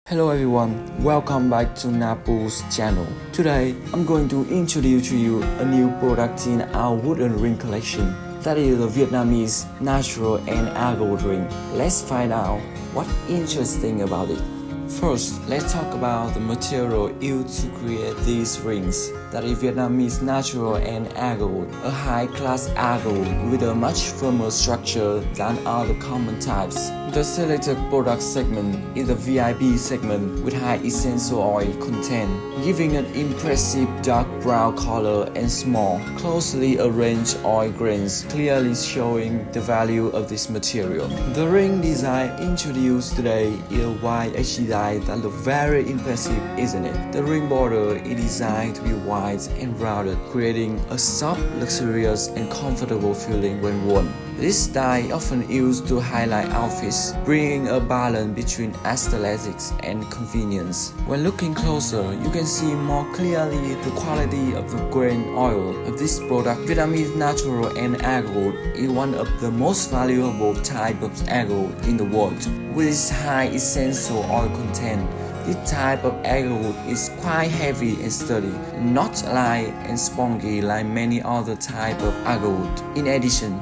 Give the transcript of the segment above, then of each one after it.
Hello everyone, welcome back to Napu's channel. Today, I'm going to introduce to you a new product in our wooden ring collection. That is the Vietnamese natural and Agarwood ring. Let's find out what's interesting about it. First, let's talk about the material used to create these rings. That is Vietnamese natural and Agarwood, a high-class Agarwood with a much firmer structure than other common types. The selected product segment is the VIP segment with high essential oil content, giving an impressive dark brown color and small, closely arranged oil grains, clearly showing the value of this material. The ring design introduced today is a wide edge design that looks very impressive, isn't it? The ring border is designed to be wide and rounded, creating a soft, luxurious, and comfortable feeling when worn. This style often used to highlight outfits, bringing a balance between aesthetics and convenience. When looking closer, you can see more clearly the quality of the grain oil of this product. Vietnamese natural and Agarwood is one of the most valuable types of Agarwood in the world, with its high essential oil content. This type of Agarwood is quite heavy and sturdy, not light and spongy like many other types of Agarwood. In addition,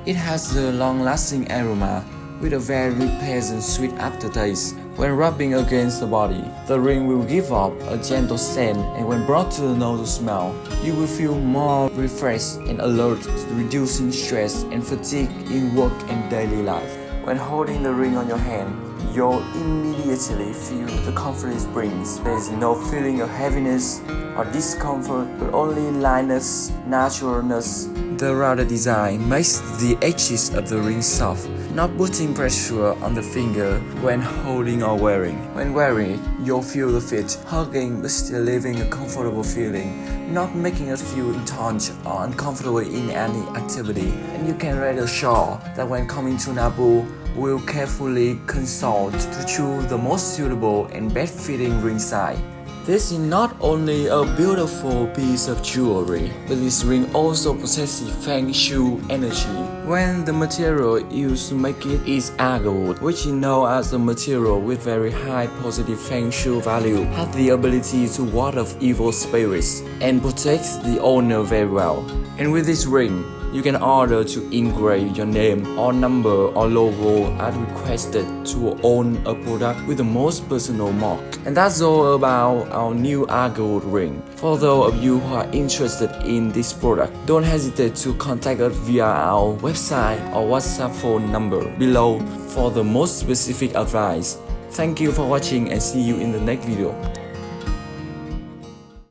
it has a long-lasting aroma with a very pleasant sweet aftertaste. When rubbing against the body, the ring will give off a gentle scent, and when brought to the nose to smell, you will feel more refreshed and alert, reducing stress and fatigue in work and daily life. When holding the ring on your hand, you'll immediately feel the confidence it brings. There is no feeling of heaviness or discomfort, but only lightness, naturalness. The rounded design makes the edges of the ring soft, not putting pressure on the finger when holding or wearing. When wearing it, you'll feel the fit, hugging but still leaving a comfortable feeling, not making it feel intense or uncomfortable in any activity. And you can rest assured that when coming to Napu, we'll carefully consult to choose the most suitable and best fitting ring size. This is not only a beautiful piece of jewelry, but this ring also possesses feng shui energy. When the material used to make it is Agarwood, which is known as a material with very high positive feng shui value, has the ability to ward off evil spirits and protects the owner very well. And with this ring, you can order to engrave your name or number or logo as requested to own a product with the most personal mark. And that's all about our new Agarwood ring. For those of you who are interested in this product, don't hesitate to contact us via our website or WhatsApp phone number below for the most specific advice. Thank you for watching and see you in the next video.